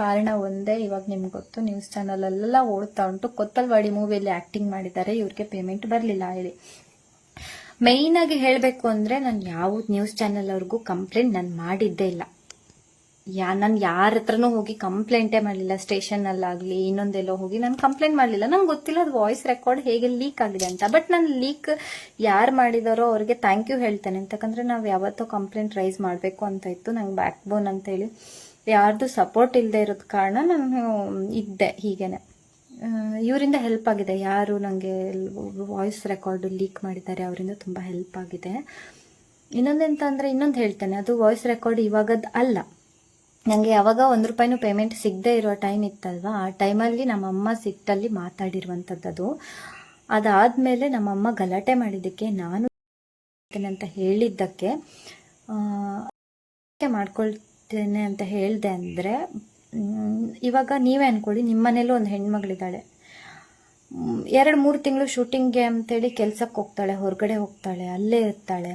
ಕಾರಣ ಒಂದೇ, ಇವಾಗ ನಿಮ್ಗೆ ಗೊತ್ತು, ನ್ಯೂಸ್ ಚಾನಲ್ ಎಲ್ಲ ಓಡ್ತಾ ಉಂಟು. ಕೊತ್ತಲ್ವಾಡಿ ಮೂವಿಯಲ್ಲಿ ಆಕ್ಟಿಂಗ್ ಮಾಡಿದ್ದಾರೆ, ಇವ್ರಿಗೆ ಪೇಮೆಂಟ್ ಬರಲಿಲ್ಲ ಹೇಳಿ. ಮೇಯ್ನ್ ಆಗಿ ಹೇಳಬೇಕು ಅಂದ್ರೆ, ನಾನು ಯಾವ ನ್ಯೂಸ್ ಚಾನಲ್ ಅವ್ರಿಗೂ ಕಂಪ್ಲೇಂಟ್ ನಾನು ಮಾಡಿದ್ದೇ ಇಲ್ಲ. ನಾನು ಯಾರ ಹತ್ರನೂ ಹೋಗಿ ಕಂಪ್ಲೇಂಟೇ ಮಾಡಲಿಲ್ಲ. ಸ್ಟೇಷನಲ್ಲಾಗಲಿ ಇನ್ನೊಂದೆಲ್ಲೋ ಹೋಗಿ ನಾನು ಕಂಪ್ಲೇಂಟ್ ಮಾಡಲಿಲ್ಲ. ನಂಗೆ ಗೊತ್ತಿಲ್ಲ ಅದು ವಾಯ್ಸ್ ರೆಕಾರ್ಡ್ ಹೇಗೆ ಲೀಕ್ ಆಗಿದೆ ಅಂತ. ಬಟ್ ನಾನು ಲೀಕ್ ಯಾರು ಮಾಡಿದಾರೋ ಅವ್ರಿಗೆ ಥ್ಯಾಂಕ್ ಯು ಹೇಳ್ತೇನೆ. ಯಾಕಂದರೆ ನಾವು ಯಾವತ್ತೂ ಕಂಪ್ಲೇಂಟ್ ರೈಸ್ ಮಾಡಬೇಕು ಅಂತ ಇತ್ತು. ನಂಗೆ ಬ್ಯಾಕ್ ಬೋನ್ ಅಂತೇಳಿ ಯಾರ್ದು ಸಪೋರ್ಟ್ ಇಲ್ಲದೆ ಇರೋದ ಕಾರಣ ನಾನು ಇದ್ದೆ ಹೀಗೇನೆ. ಇವರಿಂದ ಹೆಲ್ಪ್ ಆಗಿದೆ. ಯಾರು ನನಗೆ ವಾಯ್ಸ್ ರೆಕಾರ್ಡ್ ಲೀಕ್ ಮಾಡಿದ್ದಾರೆ ಅವರಿಂದ ತುಂಬ ಹೆಲ್ಪ್ ಆಗಿದೆ. ಇನ್ನೊಂದೆಂತ ಅಂದರೆ, ಇನ್ನೊಂದು ಹೇಳ್ತೇನೆ, ಅದು ವಾಯ್ಸ್ ರೆಕಾರ್ಡ್ ಇವಾಗದ್ದು ಅಲ್ಲ. ನನಗೆ ಯಾವಾಗ ₹1 ಪೇಮೆಂಟ್ ಸಿಗದೆ ಇರೋ ಟೈಮ್ ಇತ್ತಲ್ವ, ಆ ಟೈಮಲ್ಲಿ ನಮ್ಮಮ್ಮ ಸಿಟ್ಟಲ್ಲಿ ಮಾತಾಡಿರುವಂಥದ್ದು. ಅದಾದಮೇಲೆ ನಮ್ಮಮ್ಮ ಗಲಾಟೆ ಮಾಡಿದ್ದಕ್ಕೆ ನಾನು ಅಂತ ಹೇಳಿದ್ದಕ್ಕೆ ಮಾಡ್ಕೊಳ್ತೇನೆ ಅಂತ ಹೇಳಿದೆ. ಅಂದರೆ ಇವಾಗ ನೀವೇ ಅಂದ್ಕೊಳ್ಳಿ, ನಿಮ್ಮ ಮನೇಲೂ ಒಂದು ಹೆಣ್ಮಗಳಿದ್ದಾಳೆ, 2-3 ತಿಂಗಳು ಶೂಟಿಂಗ್ಗೆ ಅಂತೇಳಿ ಕೆಲ್ಸಕ್ಕೆ ಹೋಗ್ತಾಳೆ, ಹೊರಗಡೆ ಹೋಗ್ತಾಳೆ, ಅಲ್ಲೇ ಇರ್ತಾಳೆ.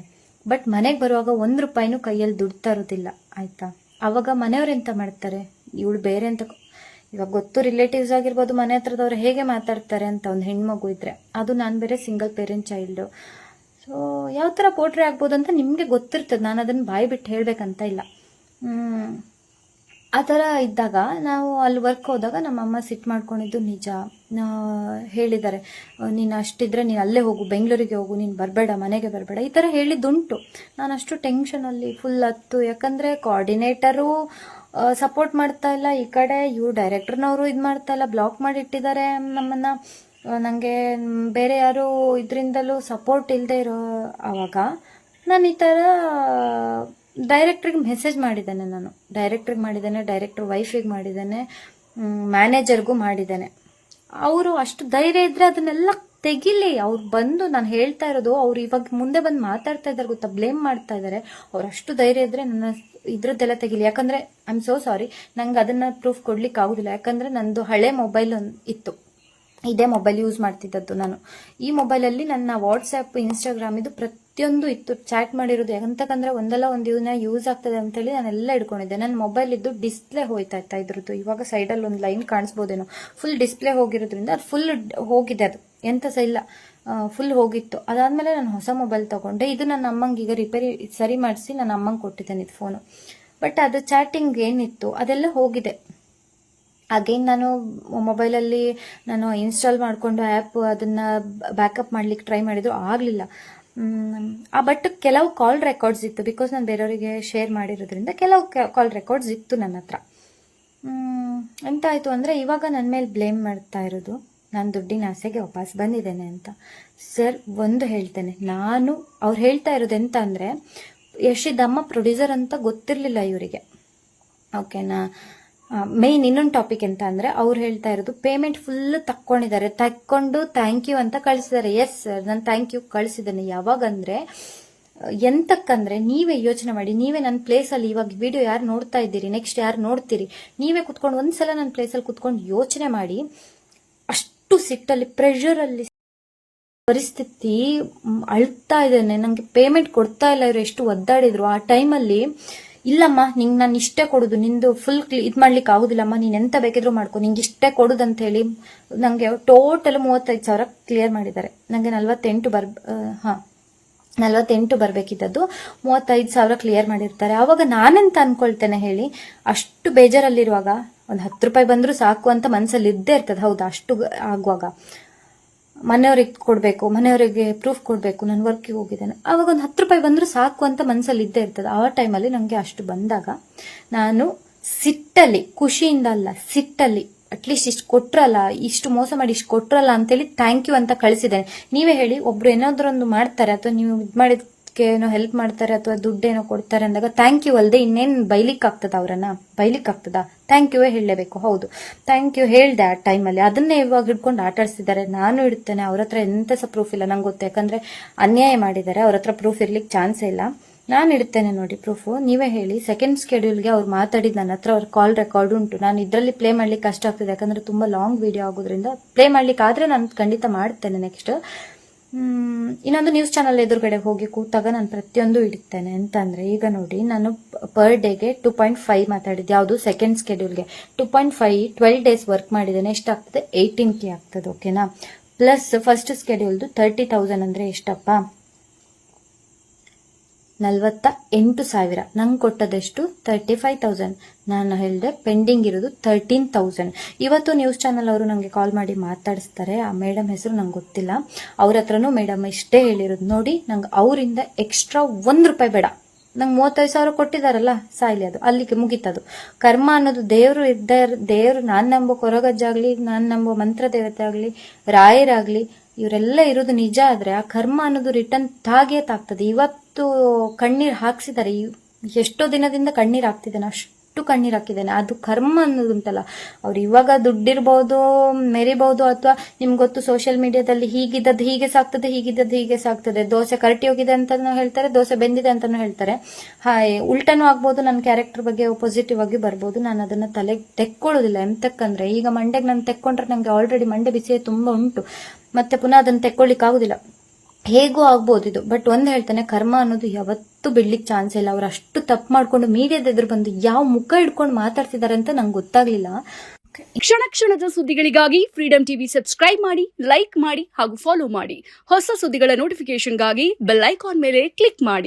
ಬಟ್ ಮನೆಗೆ ಬರುವಾಗ ₹1 ಕೈಯಲ್ಲಿ ದುಡ್ಡು ತರೋದಿಲ್ಲ, ಆಯಿತಾ? ಅವಾಗ ಮನೆಯವ್ರು ಎಂತ ಮಾಡ್ತಾರೆ, ಇವಳು ಬೇರೆ ಅಂತ, ಇವಾಗ ಗೊತ್ತು ರಿಲೇಟಿವ್ಸ್ ಆಗಿರ್ಬೋದು, ಮನೆ ಹತ್ರದವ್ರು ಹೇಗೆ ಮಾತಾಡ್ತಾರೆ ಅಂತ. ಒಂದು ಹೆಣ್ಮಗು ಇದ್ರೆ, ಅದು ನಾನು ಬೇರೆ ಸಿಂಗಲ್ ಪೇರೆಂಟ್ ಚೈಲ್ಡು. ಸೊ ಯಾವ ಥರ ಪೋಟ್ರೆ ಆಗ್ಬೋದು ಅಂತ ನಿಮಗೆ ಗೊತ್ತಿರ್ತದೆ, ನಾನು ಅದನ್ನು ಬಾಯಿ ಬಿಟ್ಟು ಹೇಳಬೇಕಂತ ಇಲ್ಲ. ಆ ಥರ ಇದ್ದಾಗ ನಾವು ಅಲ್ಲಿ ವರ್ಕ್ ಹೋದಾಗ ನಮ್ಮಮ್ಮ ಸಿಟ್ಟು ಮಾಡ್ಕೊಂಡಿದ್ದು ನಿಜ. ಹೇಳಿದ್ದಾರೆ, ನೀನು ಅಷ್ಟಿದ್ರೆ ನೀನು ಅಲ್ಲೇ ಹೋಗು, ಬೆಂಗಳೂರಿಗೆ ಹೋಗು, ನೀನು ಬರಬೇಡ, ಮನೆಗೆ ಬರಬೇಡ, ಈ ಥರ ಹೇಳಿದ್ದುಂಟು. ನಾನು ಅಷ್ಟು ಟೆನ್ಷನಲ್ಲಿ ಫುಲ್ ಹತ್ತು. ಯಾಕಂದರೆ ಕೋಆರ್ಡಿನೇಟರು ಸಪೋರ್ಟ್ ಮಾಡ್ತಾ ಇಲ್ಲ, ಈ ಕಡೆ ಇವ್ರು ಡೈರೆಕ್ಟರ್ನವರು ಇದು ಮಾಡ್ತಾ ಇಲ್ಲ, ಬ್ಲಾಕ್ ಮಾಡಿ ಇಟ್ಟಿದ್ದಾರೆ ನಮ್ಮನ್ನು. ನನಗೆ ಬೇರೆ ಯಾರು ಇದರಿಂದಲೂ ಸಪೋರ್ಟ್ ಇಲ್ಲದೆ ಇರೋ ಆವಾಗ ನಾನು ಈ ಥರ ಡೈರೆಕ್ಟ್ರಿಗೆ ಮೆಸೇಜ್ ಮಾಡಿದ್ದೇನೆ. ನಾನು ಡೈರೆಕ್ಟ್ರಿಗೆ ಮಾಡಿದ್ದೇನೆ, ಡೈರೆಕ್ಟ್ರ್ ವೈಫಿಗೆ ಮಾಡಿದ್ದೇನೆ, ಮ್ಯಾನೇಜರ್ಗೂ ಮಾಡಿದ್ದೇನೆ. ಅವರು ಅಷ್ಟು ಧೈರ್ಯ ಇದ್ರೆ ಅದನ್ನೆಲ್ಲ ತೆಗಿಲಿ. ಅವ್ರು ಬಂದು, ನಾನು ಹೇಳ್ತಾ ಇರೋದು, ಅವ್ರು ಇವಾಗ ಮುಂದೆ ಬಂದು ಮಾತಾಡ್ತಾ ಇದ್ದಾರೆ ಗೊತ್ತಾ, ಬ್ಲೇಮ್ ಮಾಡ್ತಾ ಇದ್ದಾರೆ. ಅವ್ರು ಅಷ್ಟು ಧೈರ್ಯ ಇದ್ರೆ ನನ್ನ ಇದ್ರದ್ದೆಲ್ಲ ತೆಗಿಲಿ. ಯಾಕಂದ್ರೆ ಐ ಆಮ್ ಸೋ ಸಾರಿ, ನಂಗೆ ಅದನ್ನ ಪ್ರೂಫ್ ಕೊಡ್ಲಿಕ್ಕೆ ಆಗುದಿಲ್ಲ. ಯಾಕಂದ್ರೆ ನಂದು ಹಳೆ ಮೊಬೈಲ್ ಇತ್ತು, ಇದೇ ಮೊಬೈಲ್ ಯೂಸ್ ಮಾಡ್ತಿದ್ದದ್ದು ನಾನು. ಈ ಮೊಬೈಲಲ್ಲಿ ನನ್ನ ವಾಟ್ಸ್ಆ್ಯಪ್, ಇನ್ಸ್ಟಾಗ್ರಾಮ್ ಇದು ಪ್ರತಿಯೊಂದು ಇತ್ತು, ಚಾಟ್ ಮಾಡಿರೋದು. ಯಾಕಂತಂದ್ರೆ ಒಂದಲ್ಲ ಒಂದು ಇದನ್ನ ಯೂಸ್ ಆಗ್ತದೆ ಅಂತೇಳಿ ನಾನೆಲ್ಲ ಇಟ್ಕೊಂಡಿದ್ದೆ. ನನ್ನ ಮೊಬೈಲ್ ಇದ್ದು ಡಿಸ್ಪ್ಲೇ ಹೋಯ್ತಾ ಇದ್ರದ್ದು. ಇವಾಗ ಸೈಡಲ್ಲಿ ಒಂದು ಲೈನ್ ಕಾಣಿಸ್ಬೋದೇನೋ, ಫುಲ್ ಡಿಸ್ಪ್ಲೇ ಹೋಗಿರೋದ್ರಿಂದ ಅದು ಫುಲ್ ಹೋಗಿದೆ, ಅದು ಎಂತ ಸಹ ಇಲ್ಲ, ಫುಲ್ ಹೋಗಿತ್ತು. ಅದಾದ್ಮೇಲೆ ನಾನು ಹೊಸ ಮೊಬೈಲ್ ತಗೊಂಡೆ. ಇದು ನನ್ನ ಅಮ್ಮಂಗೆ ಈಗ ರಿಪೇರಿ ಸರಿ ಮಾಡಿಸಿ ನನ್ನ ಅಮ್ಮಂಗೆ ಕೊಟ್ಟಿದ್ದೇನೆ ಇದು ಫೋನು. ಬಟ್ ಅದು ಚಾಟಿಂಗ್ ಏನಿತ್ತು ಅದೆಲ್ಲ ಹೋಗಿದೆ. ಅಗೇನ್ ನಾನು ಮೊಬೈಲಲ್ಲಿ ನಾನು ಇನ್ಸ್ಟಾಲ್ ಮಾಡಿಕೊಂಡು ಆ್ಯಪ್ ಅದನ್ನು ಬ್ಯಾಕಪ್ ಮಾಡ್ಲಿಕ್ಕೆ ಟ್ರೈ ಮಾಡಿದ್ರು, ಆಗಲಿಲ್ಲ. ಬಟ್ ಕೆಲವು ಕಾಲ್ ರೆಕಾರ್ಡ್ಸ್ ಇತ್ತು, ಬಿಕಾಸ್ ನಾನು ಬೇರೆಯವರಿಗೆ ಶೇರ್ ಮಾಡಿರೋದ್ರಿಂದ ಕೆಲವು ಕಾಲ್ ರೆಕಾರ್ಡ್ಸ್ ಇತ್ತು ನನ್ನ ಹತ್ರ. ಎಂತ ಆಯಿತು ಅಂದರೆ, ಇವಾಗ ನನ್ನ ಮೇಲೆ ಬ್ಲೇಮ್ ಮಾಡ್ತಾ ಇರೋದು ನಾನು ದುಡ್ಡಿನ ಆಸೆಗೆ ವಾಪಸ್ ಬಂದಿದ್ದೇನೆ ಅಂತ. ಸರ್, ಒಂದು ಹೇಳ್ತೇನೆ, ಅವ್ರು ಹೇಳ್ತಾ ಇರೋದು ಎಂತ ಅಂದರೆ, ಯಶಿದಮ್ಮ ಪ್ರೊಡ್ಯೂಸರ್ ಅಂತ ಗೊತ್ತಿರಲಿಲ್ಲ ಇವರಿಗೆ, ಓಕೆನಾ? ಮೇಯ್ನ್ ಇನ್ನೊಂದು ಟಾಪಿಕ್ ಎಂತ ಅಂದರೆ, ಅವ್ರು ಹೇಳ್ತಾ ಇರೋದು ಪೇಮೆಂಟ್ ಫುಲ್ ತಕ್ಕೊಂಡು ಥ್ಯಾಂಕ್ ಯು ಅಂತ ಕಳಿಸಿದ್ದಾರೆ. ಎಸ್ ಸರ್, ನಾನು ಥ್ಯಾಂಕ್ ಯು ಕಳಿಸಿದ್ದೇನೆ. ಯಾವಾಗಂದ್ರೆ ಎಂತಕ್ಕಂದ್ರೆ, ನೀವೇ ಯೋಚನೆ ಮಾಡಿ, ನೀವೇ ನನ್ನ ಪ್ಲೇಸಲ್ಲಿ ಇವಾಗ ವಿಡಿಯೋ ಯಾರು ನೋಡ್ತಾ ಇದ್ದೀರಿ, ನೆಕ್ಸ್ಟ್ ಯಾರು ನೋಡ್ತೀರಿ, ನೀವೇ ಕುತ್ಕೊಂಡು ಒಂದ್ಸಲ ನನ್ನ ಪ್ಲೇಸಲ್ಲಿ ಕುತ್ಕೊಂಡು ಯೋಚನೆ ಮಾಡಿ. ಅಷ್ಟು ಸಿಟ್ಟಲ್ಲಿ, ಪ್ರೆಷರಲ್ಲಿ ಪರಿಸ್ಥಿತಿ, ಅಳ್ತಾ ಇದ್ದೇನೆ, ನನಗೆ ಪೇಮೆಂಟ್ ಕೊಡ್ತಾ ಇಲ್ಲ, ಇವರು ಎಷ್ಟು ಒದ್ದಾಡಿದ್ರು. ಆ ಟೈಮಲ್ಲಿ, ಇಲ್ಲಮ್ಮ ನಿಂಗೆ ನಾನು ಇಷ್ಟೇ ಕೊಡುದು, ನಿಂದು ಫುಲ್ ಇದು ಮಾಡ್ಲಿಕ್ಕೆ ಆಗುದಿಲ್ಲಮ್ಮ, ನೀನು ಎಂತ ಬೇಕಿದ್ರು ಮಾಡ್ಕೊ, ನಿಂಗೆ ಇಷ್ಟೇ ಕೊಡುದು ಅಂತ ಹೇಳಿ ನನಗೆ ಟೋಟಲ್ 35,000 ಕ್ಲಿಯರ್ ಮಾಡಿದ್ದಾರೆ. ನನಗೆ 48 ಬರಬೇಕಿದ್ದದ್ದು 35,000 ಕ್ಲಿಯರ್ ಮಾಡಿರ್ತಾರೆ. ಆವಾಗ ನಾನೆಂತ ಅನ್ಕೊಳ್ತೇನೆ ಹೇಳಿ, ಅಷ್ಟು ಬೇಜಾರಲ್ಲಿರುವಾಗ ಒಂದು ₹10 ಬಂದರೂ ಸಾಕು ಅಂತ ಮನಸ್ಸಲ್ಲಿ ಇದ್ದೇ ಇರ್ತದೆ. ಹೌದಾ? ಅಷ್ಟು ಆಗುವಾಗ ಮನೆಯವ್ರಿಗೆ ಕೊಡಬೇಕು, ಮನೆಯವರಿಗೆ ಪ್ರೂಫ್ ಕೊಡಬೇಕು, ನಾನು ವರ್ಕಿಗೆ ಹೋಗಿದ್ದೇನೆ. ಆವಾಗ ಒಂದು ₹10 ಬಂದರೂ ಸಾಕು ಅಂತ ಮನಸ್ಸಲ್ಲಿ ಇದ್ದೇ ಇರ್ತದೆ. ಆ ಟೈಮಲ್ಲಿ ನನಗೆ ಅಷ್ಟು ಬಂದಾಗ ನಾನು ಸಿಟ್ಟಲ್ಲಿ, ಖುಷಿಯಿಂದ ಅಲ್ಲ, ಸಿಟ್ಟಲ್ಲಿ, ಅಟ್ಲೀಸ್ಟ್ ಇಷ್ಟು ಕೊಟ್ರಲ್ಲ, ಇಷ್ಟು ಮೋಸ ಮಾಡಿ ಇಷ್ಟು ಕೊಟ್ರಲ್ಲ ಅಂತೇಳಿ ಥ್ಯಾಂಕ್ ಯು ಅಂತ ಕಳಿಸಿದ್ದೇನೆ. ನೀವೇ ಹೇಳಿ, ಒಬ್ರು ಏನಾದ್ರೊಂದು ಮಾಡ್ತಾರೆ ಅಥವಾ ನೀವು ಇದು ಮಾಡಿದ ಏನೋ ಹೆಲ್ಪ್ ಮಾಡ್ತಾರೆ ಅಥವಾ ದುಡ್ಡೇನೋ ಕೊಡ್ತಾರೆ ಅಂದಾಗ ಥ್ಯಾಂಕ್ ಯು ಅಲ್ಲದೆ ಇನ್ನೇನು ಬೈಲಿಕ್ಕೆ ಆಗ್ತದ? ಅವರನ್ನ ಬೈಲಿಕ್ಕೆ ಆಗ್ತದ? ಥ್ಯಾಂಕ್ ಯುವೇ ಹೇಳಲೇಬೇಕು. ಹೌದು, ಥ್ಯಾಂಕ್ ಯು ಹೇಳ್ದೆ ಆ ಟೈಮಲ್ಲಿ. ಅದನ್ನೇ ಇವಾಗ ಹಿಡ್ಕೊಂಡು ಆಟಾಡಿಸಿದ್ದಾರೆ. ನಾನು ಇಡ್ತೇನೆ, ಅವ್ರ ಹತ್ರ ಎಂತ ಸಹ ಪ್ರೂಫ್ ಇಲ್ಲ, ನಂಗೆ ಗೊತ್ತು. ಯಾಕಂದ್ರೆ ಅನ್ಯಾಯ ಮಾಡಿದ್ದಾರೆ, ಅವ್ರ ಹತ್ರ ಪ್ರೂಫ್ ಇರ್ಲಿಕ್ಕೆ ಚಾನ್ಸೇ ಇಲ್ಲ. ನಾನು ಇಡ್ತೇನೆ ನೋಡಿ ಪ್ರೂಫು. ನೀವೇ ಹೇಳಿ, ಸೆಕೆಂಡ್ ಸ್ಕೆಡ್ಯೂಲ್ಗೆ ಅವ್ರು ಮಾತಾಡಿದ ನನ್ನ ಹತ್ರ ಅವ್ರ ಕಾಲ್ ರೆಕಾರ್ಡ್ ಉಂಟು. ನಾನು ಇದರಲ್ಲಿ ಪ್ಲೇ ಮಾಡ್ಲಿಕ್ಕೆ ಕಷ್ಟ ಆಗ್ತದೆ, ಯಾಕಂದ್ರೆ ತುಂಬಾ ಲಾಂಗ್ ವಿಡಿಯೋ ಆಗೋದ್ರಿಂದ. ಪ್ಲೇ ಮಾಡ್ಲಿಕ್ಕೆ ಆದ್ರೆ ನಾನು ಖಂಡಿತ ಮಾಡ್ತೇನೆ ನೆಕ್ಸ್ಟ್. ಇನ್ನೊಂದು ನ್ಯೂಸ್ ಚಾನಲ್ ಎದುರುಗಡೆ ಹೋಗಿ ಕೂತಾಗ ನಾನು ಪ್ರತಿಯೊಂದು ಇಡ್ತೇನೆ ಅಂತಂದರೆ, ಈಗ ನೋಡಿ ನಾನು ಪರ್ ಡೇಗೆ 2.5 ಮಾತಾಡಿದ್ದೆ, ಯಾವುದು ಸೆಕೆಂಡ್ ಸ್ಕೆಡ್ಯೂಲ್ಗೆ 2.5 12 ಡೇಸ್ ವರ್ಕ್ ಮಾಡಿದ್ದೇನೆ. ಎಷ್ಟಾಗ್ತದೆ? 18K ಆಗ್ತದೆ. ಓಕೆನಾ? ಪ್ಲಸ್ ಫಸ್ಟ್ ಸ್ಕೆಡ್ಯೂಲ್ದು 30,000 ಅಂದರೆ ಎಷ್ಟಪ್ಪ? 48,000. ನಂಗೆ ಕೊಟ್ಟದೆಷ್ಟು? 35,000. ನಾನು ಹೇಳಿದೆ ಪೆಂಡಿಂಗ್ ಇರೋದು 13,000. ಇವತ್ತು ನ್ಯೂಸ್ ಚಾನಲ್ ಅವರು ನನಗೆ ಕಾಲ್ ಮಾಡಿ ಮಾತಾಡಿಸ್ತಾರೆ. ಆ ಮೇಡಮ್ ಹೆಸರು ನಂಗೆ ಗೊತ್ತಿಲ್ಲ. ಅವ್ರ ಹತ್ರನೂ ಮೇಡಮ್ ಇಷ್ಟೇ ಹೇಳಿರೋದು, ನೋಡಿ ನಂಗೆ ಅವರಿಂದ ಎಕ್ಸ್ಟ್ರಾ ₹1 ಬೇಡ, ನಂಗೆ 35,000 ಕೊಟ್ಟಿದ್ದಾರಲ್ಲ, ಸಾಯ್ಲಿ, ಅದು ಅಲ್ಲಿಗೆ ಮುಗೀತದು. ಕರ್ಮ ಅನ್ನೋದು ದೇವರು ದೇವರು, ನಾನು ನಂಬೋ ಕೊರಗಜ್ಜಾಗ್ಲಿ, ನಾನು ನಂಬೋ ಮಂತ್ರ ದೇವತೆ ಆಗಲಿ, ರಾಯರಾಗಲಿ, ಇವರೆಲ್ಲ ಇರೋದು ನಿಜ ಆದರೆ ಆ ಕರ್ಮ ಅನ್ನೋದು ರಿಟರ್ನ್ ತಾಗ್ತದೆ. ಇವತ್ತು ಕಣ್ಣೀರು ಹಾಕ್ಸಿದ್ದಾರೆ, ಎಷ್ಟೋ ದಿನದಿಂದ ಕಣ್ಣೀರು ಹಾಕ್ತಿದ್ದೇನೆ, ಅಷ್ಟು ಕಣ್ಣೀರು ಹಾಕಿದ್ದೇನೆ. ಅದು ಕರ್ಮ ಅನ್ನೋದುಂಟಲ್ಲ, ಅವ್ರು ಇವಾಗ ದುಡ್ಡಿರ್ಬೋದು, ಮೆರಿಬಹುದು, ಅಥವಾ ನಿಮ್ಗೆ ಗೊತ್ತು ಸೋಷಿಯಲ್ ಮೀಡಿಯಾದಲ್ಲಿ ಹೀಗಿದ್ದದ್ದು ಹೀಗೆ ಸಾಕ್ತದೆ, ಹೀಗಿದ್ದದ್ದು ಹೀಗೆ ಸಾಕ್ತದೆ, ದೋಸೆ ಕರಟಿ ಹೋಗಿದೆ ಅಂತಾನು ಹೇಳ್ತಾರೆ, ದೋಸೆ ಬೆಂದಿದೆ ಅಂತಾನು ಹೇಳ್ತಾರೆ. ಉಲ್ಟನೂ ಆಗ್ಬೋದು, ನನ್ನ ಕ್ಯಾರೆಕ್ಟರ್ ಬಗ್ಗೆ ಪಾಸಿಟಿವ್ ಆಗಿ ಬರ್ಬೋದು. ನಾನು ಅದನ್ನ ತಲೆಗೆ ತೆಕ್ಕೊಳ್ಳೋದಿಲ್ಲ. ಎಂತಕ್ಕಂದ್ರೆ ಈಗ ಮಂಡೆಗೆ ನಾನು ತೆಕ್ಕೊಂಡ್ರೆ ನನಗೆ ಆಲ್ರೆಡಿ ಮಂಡೆ ಬಿಸಿ ತುಂಬಾ ಉಂಟು, ಮತ್ತೆ ಪುನಃ ಅದನ್ನ ತೆಕ್ಕೊಳ್ಳಿಕ್ ಆಗುದಿಲ್ಲ. ಹೇಗೂ ಆಗ್ಬೋದು ಇದು. ಬಟ್ ಒಂದ್ ಹೇಳ್ತಾನೆ, ಕರ್ಮ ಅನ್ನೋದು ಯಾವತ್ತೂ ಬಿಡ್ಲಿಕ್ಕೆ ಚಾನ್ಸ್ ಇಲ್ಲ. ಅವ್ರು ಅಷ್ಟು ತಪ್ಪು ಮಾಡ್ಕೊಂಡು ಮೀಡಿಯಾದ ಎದುರು ಬಂದು ಯಾವ ಮುಖ ಹಿಡ್ಕೊಂಡು ಮಾತಾಡ್ತಿದ್ದಾರೆ ಅಂತ ನಂಗೆ ಗೊತ್ತಾಗ್ಲಿಲ್ಲ. ಕ್ಷಣದ ಸುದ್ದಿಗಳಿಗಾಗಿ ಫ್ರೀಡಂ ಟಿವಿ ಸಬ್ಸ್ಕ್ರೈಬ್ ಮಾಡಿ, ಲೈಕ್ ಮಾಡಿ ಹಾಗೂ ಫಾಲೋ ಮಾಡಿ. ಹೊಸ ಸುದ್ದಿಗಳ ನೋಟಿಫಿಕೇಶನ್ಗಾಗಿ ಬೆಲ್ ಐಕಾನ್ ಮೇಲೆ ಕ್ಲಿಕ್ ಮಾಡಿ.